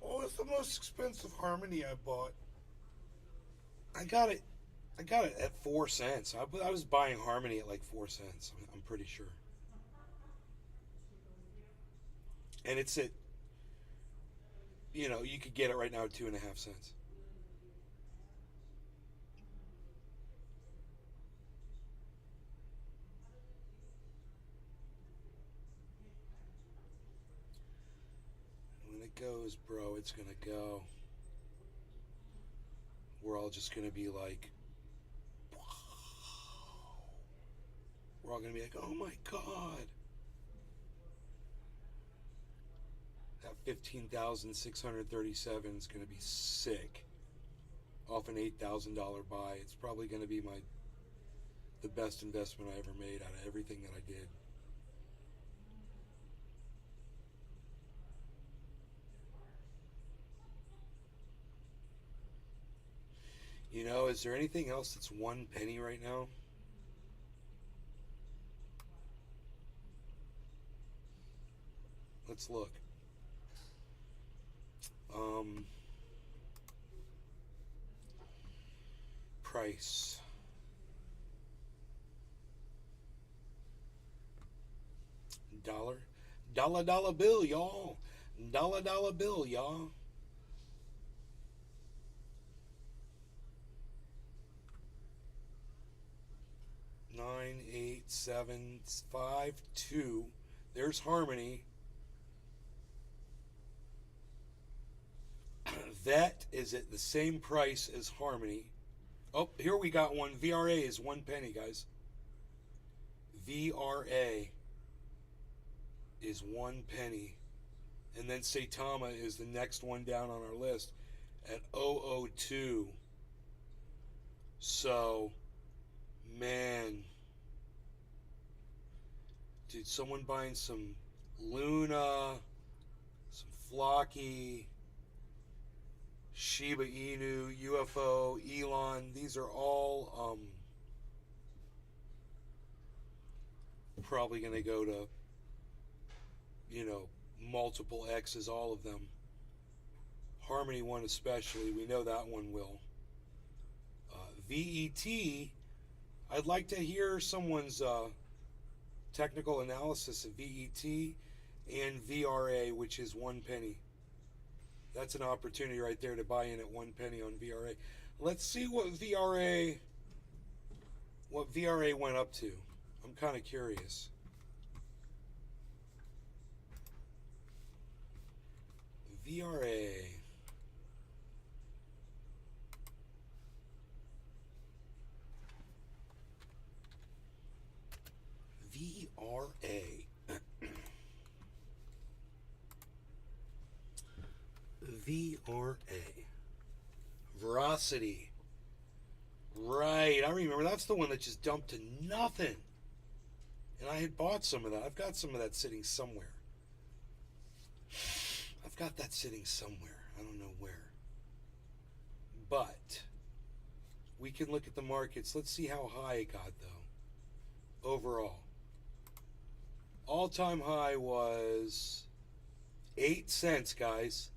[SPEAKER 1] Oh, it's the most expensive Harmony I bought. I got it at 4 cents. I was buying Harmony at like 4 cents. I'm pretty sure. And it's at, you could get it right now at 2.5 cents. When it goes, bro, it's gonna go. We're all just gonna be like, wow. We're all gonna be like, oh my god. That 15,637 is gonna be sick. Off an $8,000 buy. It's probably gonna be the best investment I ever made out of everything that I did. Is there anything else that's 1 penny right now? Let's look. Price. Dollar bill, y'all. Dollar bill, y'all. Nine, 8, 7, 5, 2. There's Harmony. Vet is at the same price as Harmony. Oh, here we got one. VRA is 1 penny, guys. VRA is 1 penny. And then Saitama is the next one down on our list at 002. So, man. Dude, someone buying some Luna, some Flocky, Shiba Inu, UFO, Elon. These are all probably going to go to, multiple X's, all of them. Harmony one especially, we know that one will. VET, I'd like to hear someone's technical analysis of VET and VRA, which is 1 penny. That's an opportunity right there to buy in at 1 penny on VRA. Let's see what VRA went up to. I'm kind of curious. VRA. VRA. VRA. Veracity. Right, I remember. That's the one that just dumped to nothing. And I had bought some of that. I've got some of that sitting somewhere. I've got that sitting somewhere. I don't know where. But we can look at the markets. Let's see how high it got, though. Overall. All-time high was 8 cents, guys.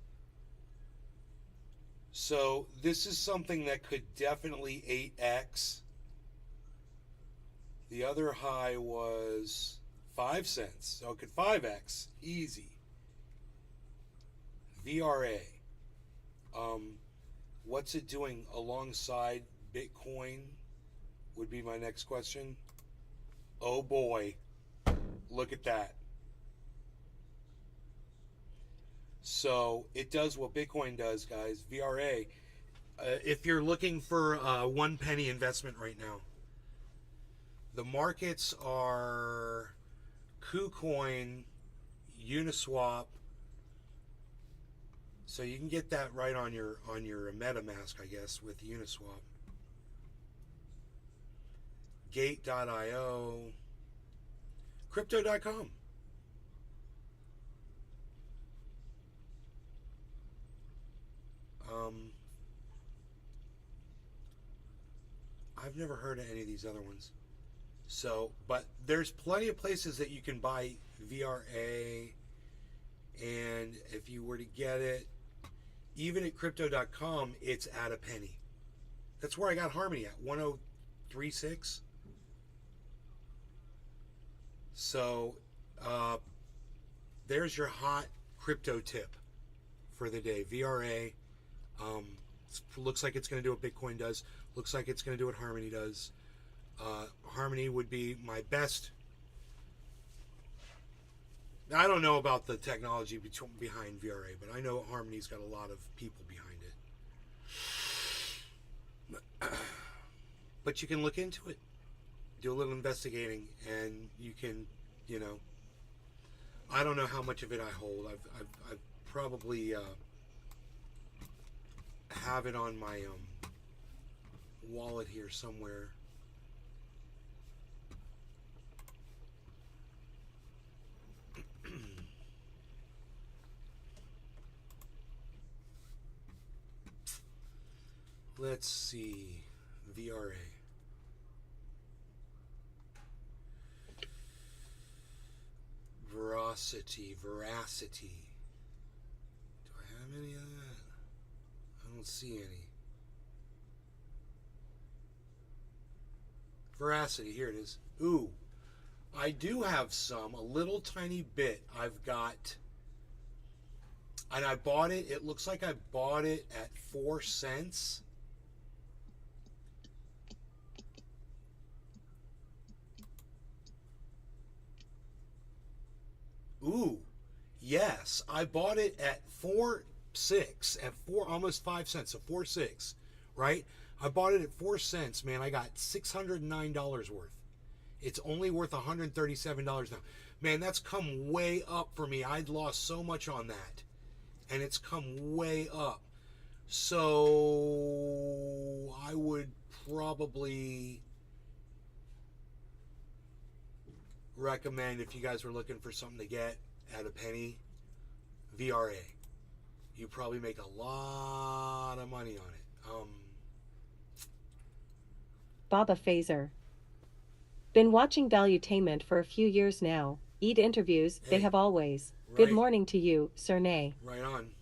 [SPEAKER 1] So this is something that could definitely 8x. The other high was 5 cents. So it could 5x. Easy. VRA. What's it doing alongside Bitcoin would be my next question. Oh boy. Look at that. So it does what Bitcoin does, guys. VRA. If you're looking for a 1 penny investment right now, the markets are KuCoin, Uniswap. So you can get that right on your MetaMask, I guess, with Uniswap. Gate.io, Crypto.com. I've never heard of any of these other ones. So, but there's plenty of places that you can buy VRA, and if you were to get it, even at crypto.com, it's at a penny. That's where I got Harmony at 1036. So, there's your hot crypto tip for the day. VRA. Looks like it's going to do what Bitcoin does. Looks like it's going to do what Harmony does. Harmony would be my best. I don't know about the technology behind VRA, but I know Harmony's got a lot of people behind it. But you can look into it, do a little investigating, and you can, I don't know how much of it I hold. I've probably have it on my wallet here somewhere. Let's see, VRA. Veracity. Do I have any of that? I don't see any. Veracity, here it is. Ooh, I do have some, a little tiny bit. I've got, and I bought it, it looks like I bought it at 4 cents. Ooh, yes, I bought it at 4.6, at 4, almost 5 cents, so 4.6, right? I bought it at 4 cents, man. I got $609 worth. It's only worth $137 now. Man, that's come way up for me. I'd lost so much on that, and it's come way up. So I would probably recommend, if you guys were looking for something to get at a penny, VRA. You probably make a lot of money on it.
[SPEAKER 2] Baba Phaser. Been watching Valuetainment for a few years now. Eat interviews, they
[SPEAKER 1] Hey,
[SPEAKER 2] have always. Good
[SPEAKER 1] right.
[SPEAKER 2] morning to you, Sir Nay.
[SPEAKER 1] Right on.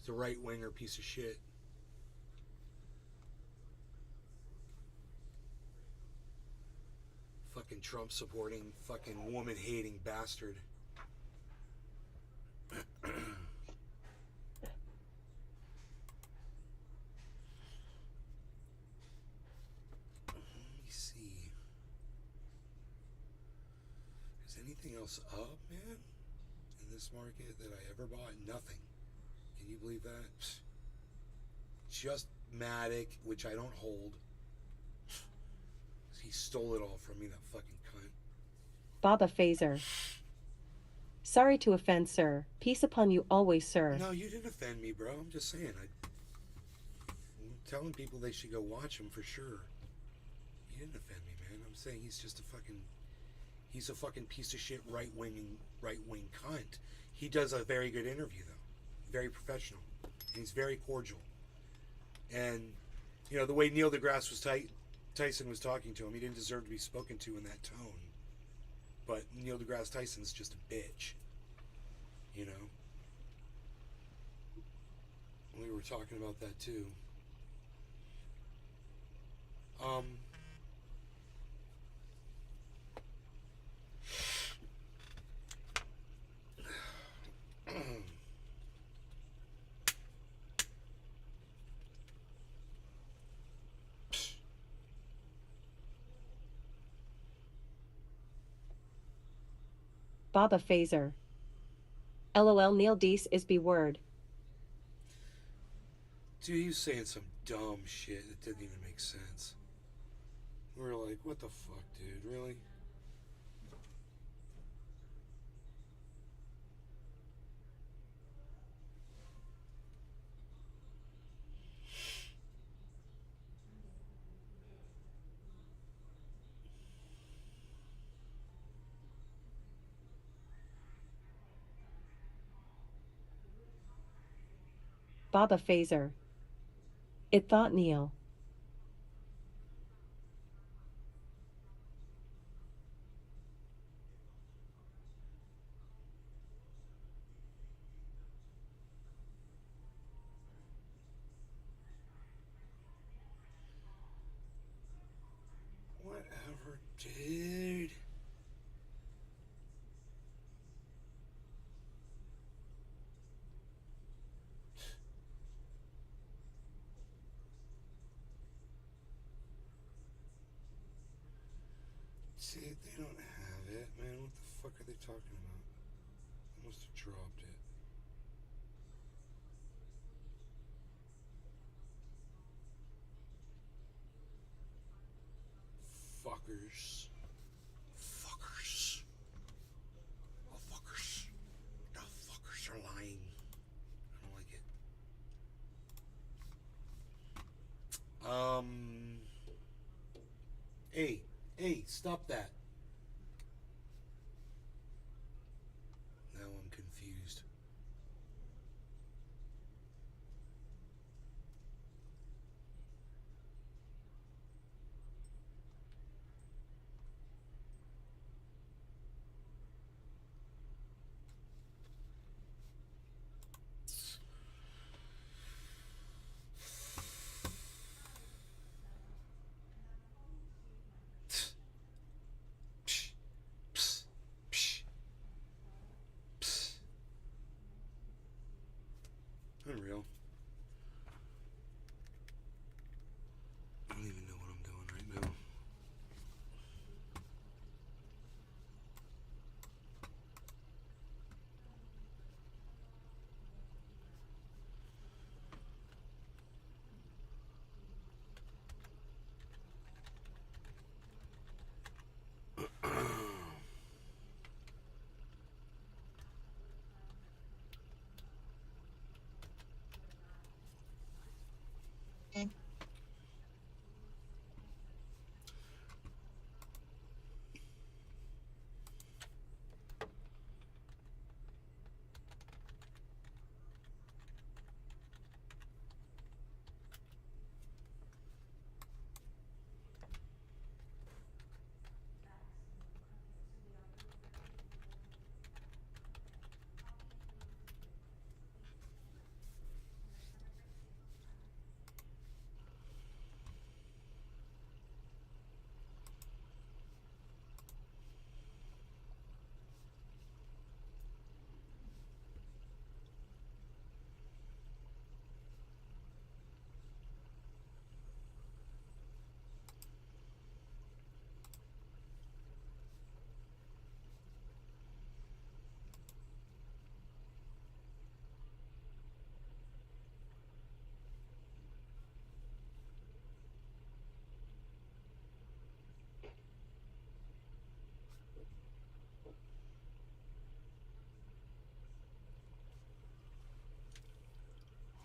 [SPEAKER 1] He's a right winger piece of shit. Fucking Trump supporting, fucking woman hating bastard. Let me see. Is anything else up, man? In this market that I ever bought? Nothing. Can you believe that? Just Matic, which I don't hold. He stole it all from me, that fucking cunt.
[SPEAKER 2] Baba Phaser. Sorry to offend, sir. Peace upon you always, sir.
[SPEAKER 1] No, you didn't offend me, bro. I'm just saying. I'm telling people they should go watch him for sure. You didn't offend me, man. I'm saying he's a fucking piece of shit right wing cunt. He does a very good interview though, very professional, and he's very cordial. And the way Neil deGrasse Tyson was talking to him, he didn't deserve to be spoken to in that tone. But Neil deGrasse Tyson's just a bitch, We were talking about that too.
[SPEAKER 2] Baba Phaser. LOL Neil Deese is B-word.
[SPEAKER 1] Dude, he was saying some dumb shit that didn't even make sense. We were like, what the fuck, dude? Really?
[SPEAKER 2] Baba Phaser. It thought Neil.
[SPEAKER 1] Dude. See, they don't have it, man. What the fuck are they talking about? I must have dropped it. Fuckers. Fuckers. Oh, fuckers. The fuckers are lying. I don't like it. Hey, stop that. Now I'm confused. Psh, psh, psh, psh. Unreal. I don't even know what I'm doing right now.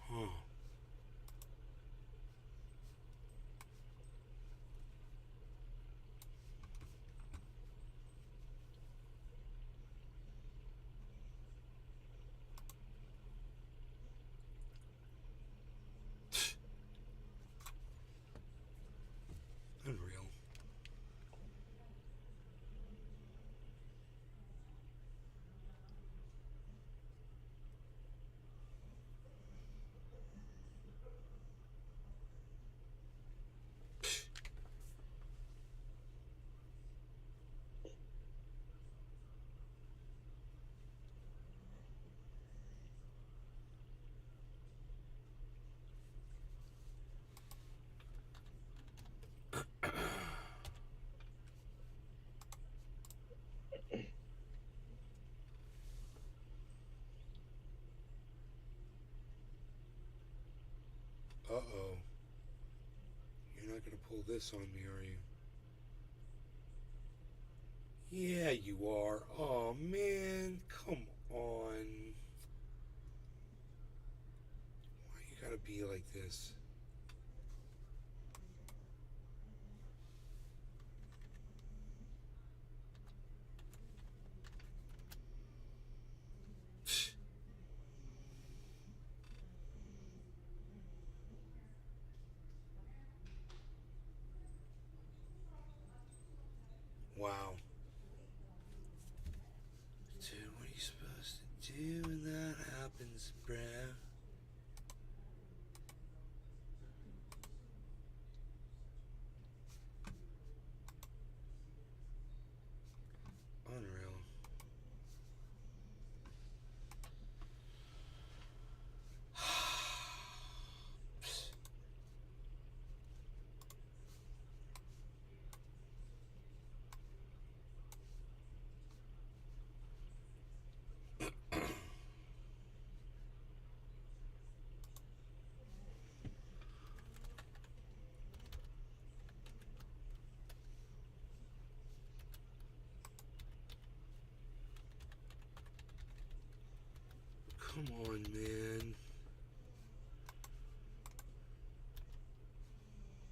[SPEAKER 1] Huh. Unreal. Uh-oh. You're not gonna pull this on me, are you? Yeah, you are. Oh, man. Come on. Why you gotta be like this? Wow. Dude, what are you supposed to do when that happens, bruh? Come on, man.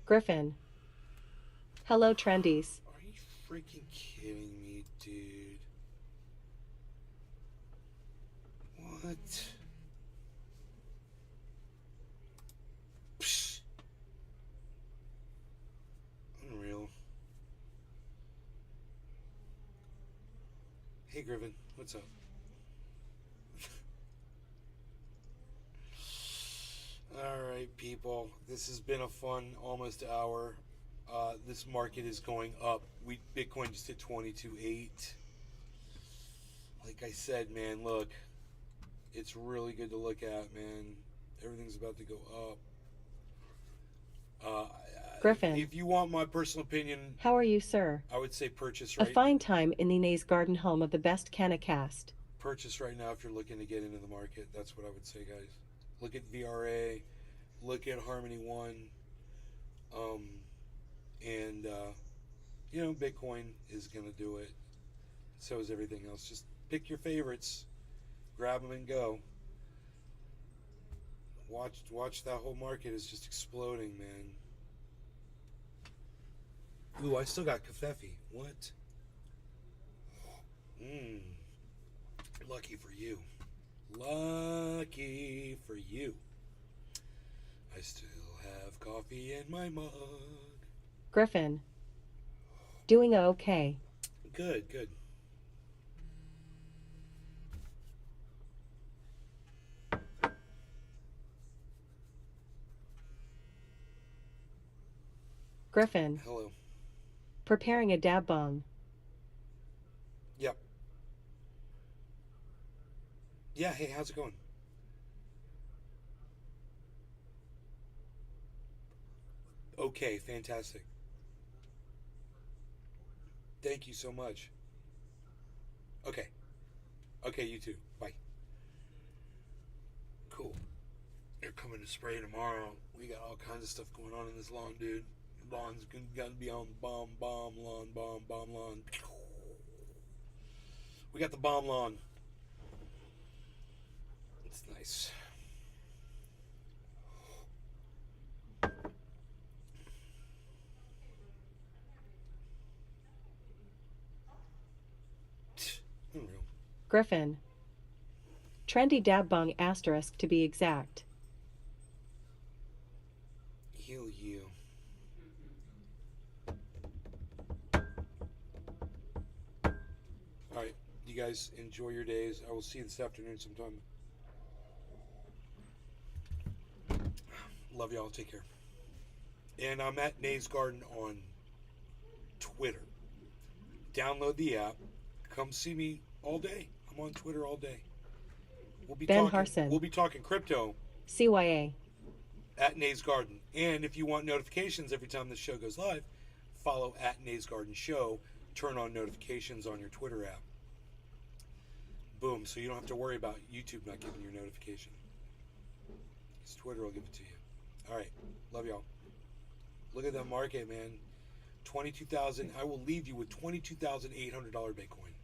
[SPEAKER 2] Griffin. Hello, Trendies.
[SPEAKER 1] Are you freaking kidding me, dude? What? Psh. Unreal. Hey, Griffin, what's up? Alright, people. This has been a fun almost hour. This market is going up. Bitcoin just hit 22.8. Like I said, man, look. It's really good to look at, man. Everything's about to go up.
[SPEAKER 2] Griffin.
[SPEAKER 1] If you want my personal opinion,
[SPEAKER 2] How are you, sir?
[SPEAKER 1] I would say purchase
[SPEAKER 2] A
[SPEAKER 1] right
[SPEAKER 2] fine time in the Nays Garden home of the best Canacast.
[SPEAKER 1] Purchase right now if you're looking to get into the market. That's what I would say, guys. Look at VRA, look at Harmony One, and you know, Bitcoin is gonna do it. So is everything else. Just pick your favorites, grab them and go. Watch that whole market is just exploding, man. Ooh, I still got Kafefi. What? Lucky for you. Lucky for you. I still have coffee in my mug.
[SPEAKER 2] Griffin. Doing okay.
[SPEAKER 1] Good, good.
[SPEAKER 2] Griffin.
[SPEAKER 1] Hello.
[SPEAKER 2] Preparing a dab bong.
[SPEAKER 1] Yep. Yeah, hey, how's it going? Okay, fantastic. Thank you so much. Okay. Okay, you too. Bye. Cool. They're coming to spray tomorrow. We got all kinds of stuff going on in this lawn, dude. Lawn's got to be on bomb lawn. We got the bomb lawn. It's nice. Unreal.
[SPEAKER 2] Griffin. Trendy dab bong asterisk to be exact.
[SPEAKER 1] Heal you. Alright, you guys enjoy your days. I will see you this afternoon sometime. Love y'all. Take care. And I'm at Nays Garden on Twitter. Download the app. Come see me all day. I'm on Twitter all day. We'll be
[SPEAKER 2] Ben
[SPEAKER 1] talking.
[SPEAKER 2] Harson.
[SPEAKER 1] We'll be talking crypto
[SPEAKER 2] CYA.
[SPEAKER 1] at Nays Garden. And if you want notifications every time the show goes live, follow at Nays Garden Show. Turn on notifications on your Twitter app. Boom. So you don't have to worry about YouTube not giving you a notification. Because Twitter will give it to you. All right. Love y'all. Look at that market, man. 22,000. I will leave you with $22,800 Bitcoin.